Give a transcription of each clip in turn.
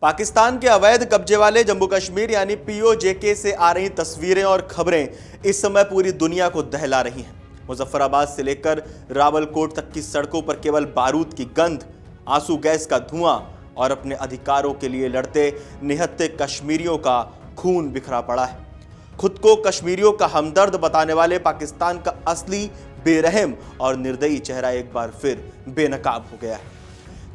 पाकिस्तान के अवैध कब्जे वाले जम्मू कश्मीर यानी पीओजेके से आ रही तस्वीरें और खबरें इस समय पूरी दुनिया को दहला रही हैं। मुजफ्फराबाद से लेकर रावलकोट तक की सड़कों पर केवल बारूद की गंध, आंसू गैस का धुआं और अपने अधिकारों के लिए लड़ते निहत्थे कश्मीरियों का खून बिखरा पड़ा है। खुद को कश्मीरियों का हमदर्द बताने वाले पाकिस्तान का असली बेरहम और निर्दयी चेहरा एक बार फिर बेनकाब हो गया है।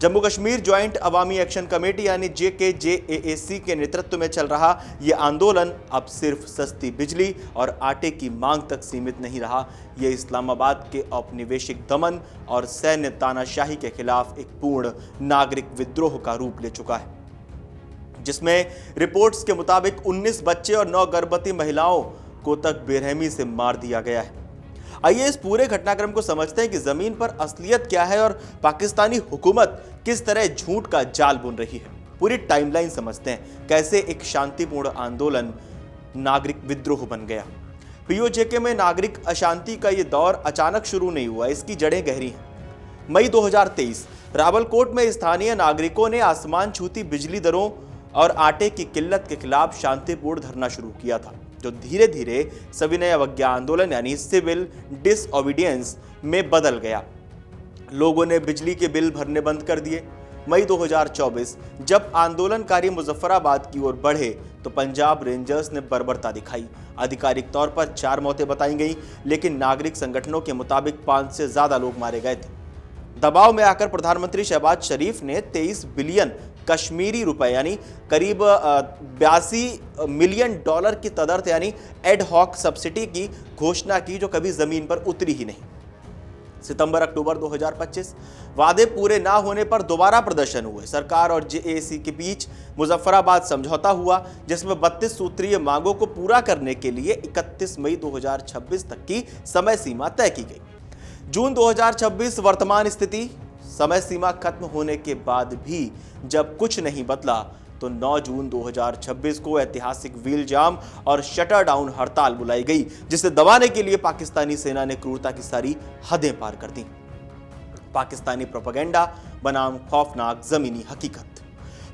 जम्मू कश्मीर ज्वाइंट अवामी एक्शन कमेटी यानी JKJAAC के नेतृत्व में चल रहा यह आंदोलन अब सिर्फ सस्ती बिजली और आटे की मांग तक सीमित नहीं रहा। यह इस्लामाबाद के औपनिवेशिक दमन और सैन्य तानाशाही के खिलाफ एक पूर्ण नागरिक विद्रोह का रूप ले चुका है, जिसमें रिपोर्ट्स के मुताबिक 19 बच्चे और 9 गर्भवती महिलाओं को तक बेरहमी से मार दिया गया है। आइए इस पूरे घटनाक्रम को समझते हैं कि जमीन पर असलियत क्या है और पाकिस्तानी हुकूमत किस तरह झूठ का जाल बुन रही है। पूरी टाइमलाइन समझते हैं, कैसे एक शांतिपूर्ण आंदोलन नागरिक विद्रोह बन गया। पीओजेके में नागरिक अशांति का यह दौर अचानक शुरू नहीं हुआ, इसकी जड़ें गहरी हैं। मई 2023 रावलकोट में स्थानीय नागरिकों ने आसमान छूती बिजली दरों और आटे की किल्लत के खिलाफ शांतिपूर्ण धरना शुरू किया था, जो धीरे धीरे सविनय अवज्ञा आंदोलन यानी सिविल डिसओबीडियंस में बदल गया। लोगों ने बिजली के बिल भरने बंद कर दिए। मई 2024 जब आंदोलनकारी मुजफ्फराबाद की ओर बढ़े तो पंजाब रेंजर्स ने बर्बरता दिखाई। आधिकारिक तौर पर 4 मौतें बताई गई, लेकिन नागरिक संगठनों के मुताबिक 5 से ज्यादा लोग मारे गए थे। दबाव में आकर प्रधानमंत्री शहबाज शरीफ ने 23 बिलियन कश्मीरी रुपए यानी करीब 82 मिलियन डॉलर की तदर्थ यानी एड-हॉक सब्सिडी की घोषणा की, जो कभी जमीन पर उतरी ही नहीं। सितंबर-अक्टूबर 2025 वादे पूरे ना होने पर दोबारा प्रदर्शन हुए। सरकार और JAC के बीच मुजफ्फराबाद समझौता हुआ, जिसमें 32 सूत्रीय मांगों को पूरा करने के लिए 31 मई 2026 तक की समय सीमा तय की गई। जून 2026 वर्तमान स्थिति। समय सीमा खत्म होने के बाद भी जब कुछ नहीं बदला तो 9 जून 2026 को ऐतिहासिक व्हील जाम और शटर डाउन हड़ताल बुलाई गई, जिसे दबाने के लिए पाकिस्तानी सेना ने क्रूरता की सारी हदें पार कर दी। पाकिस्तानी प्रोपेगेंडा बनाम खौफनाक जमीनी हकीकत।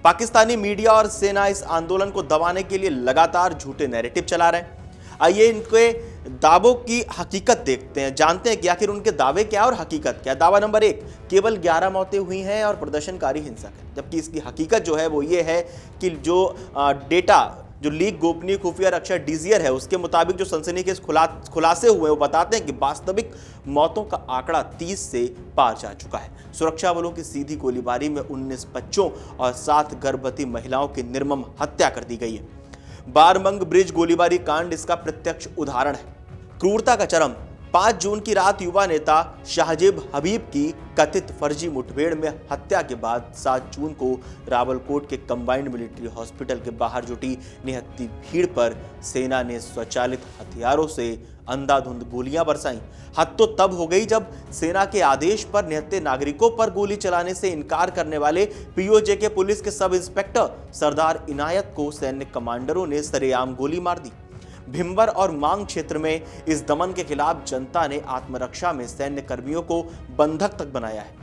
पाकिस्तानी मीडिया और सेना इस आंदोलन को दबाने के लिए लगातार झूठे नैरेटिव चला रहे हैं। आइए इनके दावों की हकीकत देखते हैं, जानते हैं कि आखिर उनके दावे क्या और हकीकत क्या। दावा नंबर 1, केवल 11 मौतें हुई हैं और प्रदर्शनकारी हिंसक है, जबकि इसकी हकीकत जो है वो ये है कि जो डेटा जो लीक गोपनीय खुफिया रक्षा DZR है, उसके मुताबिक जो सनसनीखेज खुलासे हुए वो बताते हैं कि वास्तविक मौतों का आंकड़ा 30 से पार जा चुका है। सुरक्षा बलों की सीधी गोलीबारी में 19 बच्चों और 7 गर्भवती महिलाओं की निर्मम हत्या कर दी गई है। बारमंग ब्रिज गोलीबारी कांड इसका प्रत्यक्ष उदाहरण है। क्रूरता का चरम। 5 जून की रात युवा नेता शाहजेब हबीब की कथित फर्जी मुठभेड़ में हत्या के बाद 7 जून को रावलकोट के कंबाइंड मिलिट्री हॉस्पिटल के बाहर जुटी निहत्थी भीड़ पर सेना ने स्वचालित हथियारों से अंधाधुंध गोलियां बरसाईं। हद तो तब हो गई जब सेना के आदेश पर निहत्थे नागरिकों पर गोली चलाने से इनकार करने वाले पीओजेके पुलिस के सब इंस्पेक्टर सरदार इनायत को सैन्य कमांडरों ने सरेआम गोली मार दी। भिंबर और मांग क्षेत्र में इस दमन के खिलाफ जनता ने आत्मरक्षा में सैन्य कर्मियों को बंधक तक बनाया है।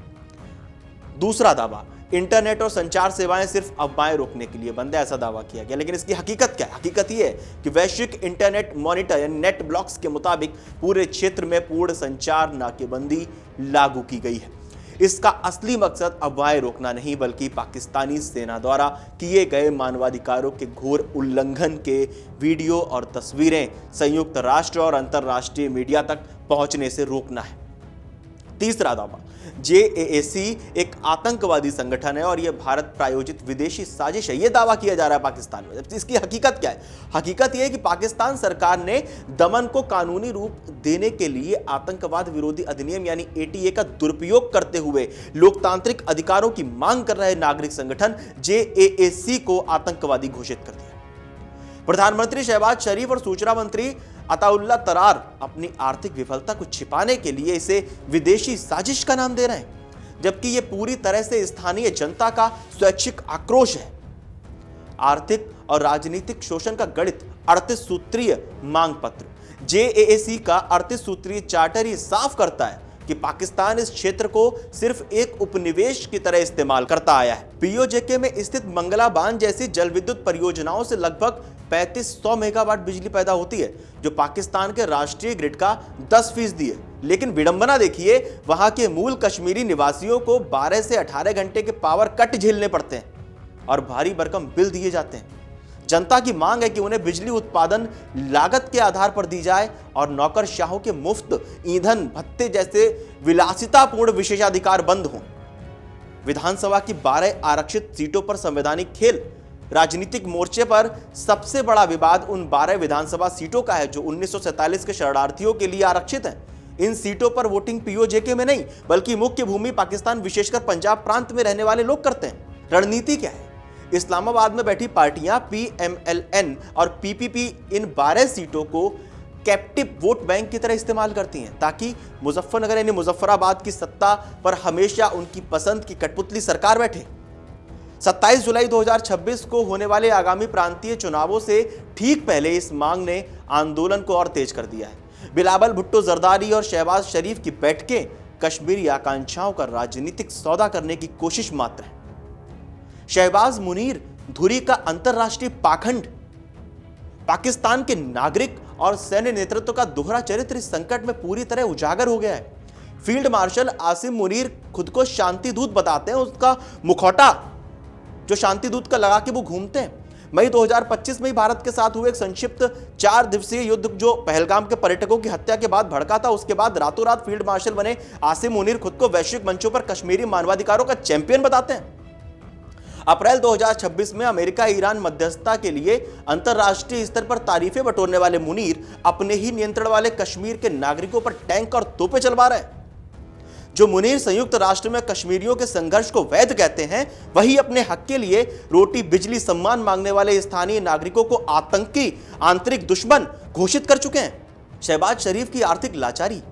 दूसरा दावा, इंटरनेट और संचार सेवाएं सिर्फ अफवाहें रोकने के लिए बंद है, ऐसा दावा किया गया। लेकिन इसकी हकीकत क्या है? हकीकत यह है कि वैश्विक इंटरनेट मॉनिटर यानी नेट ब्लॉक्स के मुताबिक पूरे क्षेत्र में पूर्ण संचार नाकेबंदी लागू की गई है। इसका असली मकसद अफवाहें रोकना नहीं, बल्कि पाकिस्तानी सेना द्वारा किए गए मानवाधिकारों के घोर उल्लंघन के वीडियो और तस्वीरें संयुक्त राष्ट्र और अंतर्राष्ट्रीय मीडिया तक पहुंचने से रोकना है। तीसरा दावा, JAAC एक आतंकवादी संगठन है और यह भारत प्रायोजित विदेशी साजिश है, यह दावा किया जा रहा है पाकिस्तान में। इसकी हकीकत क्या है? हकीकत यह है कि पाकिस्तान सरकार ने दमन को कानूनी रूप देने के लिए आतंकवाद विरोधी अधिनियम यानी ATA का दुरुपयोग करते हुए लोकतांत्रिक अधिकारों की मांग कर रहे नागरिक संगठन JAAC को आतंकवादी घोषित कर दिया। प्रधानमंत्री शहबाज शरीफ और सूचना मंत्री अताउल्लाह तरार अपनी आर्थिक विफलता को छिपाने के लिए इसे विदेशी साजिश का नाम दे रहे हैं, जबकि यह पूरी तरह से स्थानीय जनता का स्वैच्छिक आक्रोश है। आर्थिक और राजनीतिक शोषण का गणित 38 सूत्रीय मांग पत्र JAAC का 38 सूत्रीय चार्टर ही साफ करता है। कि पाकिस्तान इस क्षेत्र को सिर्फ एक उपनिवेश की तरह इस्तेमाल करता आया है। पीओजेके में स्थित मंगला बांध जैसी जल विद्युत परियोजनाओं से लगभग 3500 मेगावाट बिजली पैदा होती है, जो पाकिस्तान के राष्ट्रीय ग्रिड का 10% है। लेकिन विडंबना देखिए, वहां के मूल कश्मीरी निवासियों को 12 से 18 घंटे के पावर कट झेलने पड़ते हैं और भारी भरकम बिल दिए जाते हैं। जनता की मांग है कि उन्हें बिजली उत्पादन लागत के आधार पर दी जाए और नौकरशाहों के मुफ्त ईंधन भत्ते जैसे विलासितापूर्ण विशेषाधिकार बंद हों। विधानसभा की 12 आरक्षित सीटों पर संवैधानिक खेल। राजनीतिक मोर्चे पर सबसे बड़ा विवाद उन 12 विधानसभा सीटों का है जो 1947 के शरणार्थियों के लिए आरक्षित हैं। इन सीटों पर वोटिंग पीओजेके में नहीं, बल्कि मुख्य भूमि पाकिस्तान विशेषकर पंजाब प्रांत में रहने वाले लोग करते हैं। रणनीति क्या है? इस्लामाबाद में बैठी पार्टियां पीएमएलएन और पीपीपी इन 12 सीटों को कैप्टिव वोट बैंक की तरह इस्तेमाल करती हैं, ताकि मुजफ्फरनगर यानी मुजफ्फराबाद की सत्ता पर हमेशा उनकी पसंद की कठपुतली सरकार बैठे। 27 जुलाई 2026 को होने वाले आगामी प्रांतीय चुनावों से ठीक पहले इस मांग ने आंदोलन को और तेज कर दिया है। बिलावल भुट्टो जरदारी और शहबाज शरीफ की बैठकें कश्मीरी आकांक्षाओं का राजनीतिक सौदा करने की कोशिश मात्र है। शहबाज मुनीर धुरी का अंतरराष्ट्रीय पाखंड, पाकिस्तान के नागरिक और सैन्य नेतृत्व का दोहरा चरित्र इस संकट में पूरी तरह उजागर हो गया है। फील्ड मार्शल आसिम मुनीर खुद को शांति दूत बताते हैं। उसका मुखौटा जो शांति दूत का लगा के वो घूमते हैं। मई 2025 में ही भारत के साथ हुए एक संक्षिप्त 4 दिवसीय युद्ध जो पहलगाम के पर्यटकों की हत्या के बाद भड़का था, उसके बाद रातों रात फील्ड मार्शल बने आसिम मुनीर खुद को वैश्विक मंचों पर कश्मीरी मानवाधिकारों का चैंपियन बताते हैं। अप्रैल 2026 में अमेरिका ईरान मध्यस्थता के लिए अंतरराष्ट्रीय स्तर पर तारीफें बटोरने वाले मुनीर अपने ही नियंत्रण वाले कश्मीर के नागरिकों पर टैंक और तोपें चलवा रहे हैं। जो मुनीर संयुक्त राष्ट्र में कश्मीरियों के संघर्ष को वैध कहते हैं, वही अपने हक के लिए रोटी बिजली सम्मान मांगने वाले स्थानीय नागरिकों को आतंकी आंतरिक दुश्मन घोषित कर चुके हैं। शहबाज शरीफ की आर्थिक लाचारी,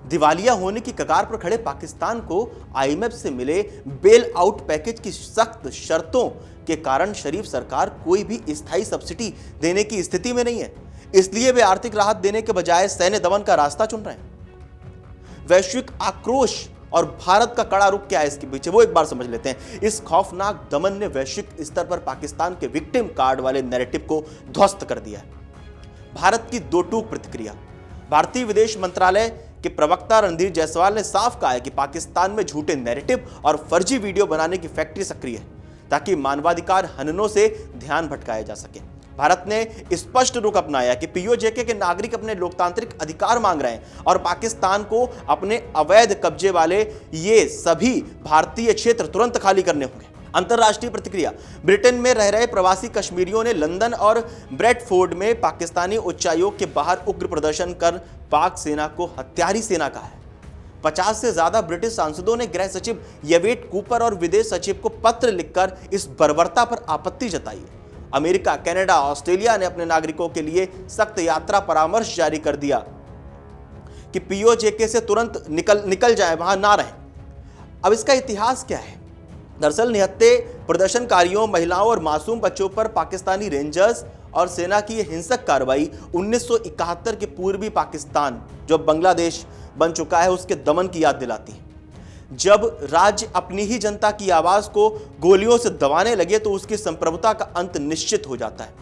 दिवालिया होने की कगार पर खड़े पाकिस्तान को आईएमएफ से मिले बेल आउट पैकेज की सख्त शर्तों के कारण शरीफ सरकार कोई भी स्थायी सब्सिडी देने की स्थिति में नहीं है। इसलिए वे आर्थिक राहत देने के बजाय सैन्य दमन का रास्ता चुन रहे हैं। वैश्विक आक्रोश और भारत का कड़ा रुख क्या है इसके पीछे, वो एक बार समझ लेते हैं। इस खौफनाक दमन ने वैश्विक स्तर पर पाकिस्तान के विक्टिम कार्ड वाले नैरेटिव को ध्वस्त कर दिया है। भारत की दो टूक प्रतिक्रिया। भारतीय विदेश मंत्रालय के प्रवक्ता रणधीर जायसवाल ने साफ कहा है कि पाकिस्तान में झूठे नैरेटिव और फर्जी वीडियो बनाने की फैक्ट्री सक्रिय है, ताकि मानवाधिकार हननों से ध्यान भटकाया जा सके। भारत ने स्पष्ट रुख अपनाया कि पीओजेके के नागरिक अपने लोकतांत्रिक अधिकार मांग रहे हैं और पाकिस्तान को अपने अवैध कब्जे वाले ये सभी भारतीय क्षेत्र तुरंत खाली करने होंगे। अंतरराष्ट्रीय प्रतिक्रिया। ब्रिटेन में रह रहे प्रवासी कश्मीरियों ने लंदन और ब्रेडफोर्ड में पाकिस्तानी उच्चायोग के बाहर उग्र प्रदर्शन कर पाक सेना को हत्यारी सेना कहा है। 50 से ज्यादा ब्रिटिश सांसदों ने गृह सचिव यवेट कूपर और विदेश सचिव को पत्र लिखकर इस बर्बरता पर आपत्ति जताई है। अमेरिका, कनाडा, ऑस्ट्रेलिया ने अपने नागरिकों के लिए सख्त यात्रा परामर्श जारी कर दिया कि पीओजेके से तुरंत निकल जाएं, वहां ना रहें। अब इसका इतिहास क्या है? दरअसल निहत्थे प्रदर्शनकारियों, महिलाओं और मासूम बच्चों पर पाकिस्तानी रेंजर्स और सेना की हिंसक कार्रवाई 1971 के पूर्वी पाकिस्तान, जो बांग्लादेश बन चुका है, उसके दमन की याद दिलाती है। जब राज्य अपनी ही जनता की आवाज को गोलियों से दबाने लगे तो उसकी संप्रभुता का अंत निश्चित हो जाता है।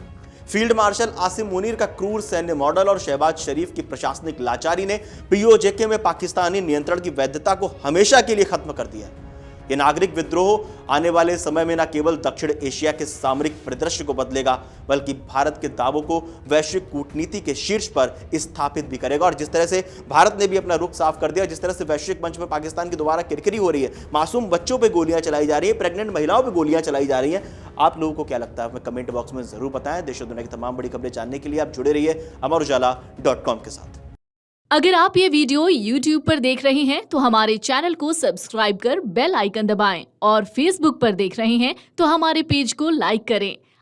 फील्ड मार्शल आसिम मुनीर का क्रूर सैन्य मॉडल और शहबाज शरीफ की प्रशासनिक लाचारी ने पीओजेके में पाकिस्तानी नियंत्रण की वैधता को हमेशा के लिए खत्म कर दिया है। यह नागरिक विद्रोह आने वाले समय में न केवल दक्षिण एशिया के सामरिक परिदृश्य को बदलेगा, बल्कि भारत के दावों को वैश्विक कूटनीति के शीर्ष पर स्थापित भी करेगा। और जिस तरह से भारत ने भी अपना रुख साफ कर दिया, जिस तरह से वैश्विक मंच पर पाकिस्तान की दोबारा किरकिरी हो रही है, मासूम बच्चों पर गोलियां चलाई जा रही है, प्रेग्नेंट महिलाओं पर गोलियां चलाई जा रही है, आप लोगों को क्या लगता है हमें कमेंट बॉक्स में जरूर बताएं। देश और दुनिया की तमाम बड़ी खबरें जानने के लिए आप जुड़े रहिए अमरउजाला.com के साथ। अगर आप ये वीडियो YouTube पर देख रहे हैं तो हमारे चैनल को सब्सक्राइब कर बेल आइकन दबाएं और Facebook पर देख रहे हैं तो हमारे पेज को लाइक करें।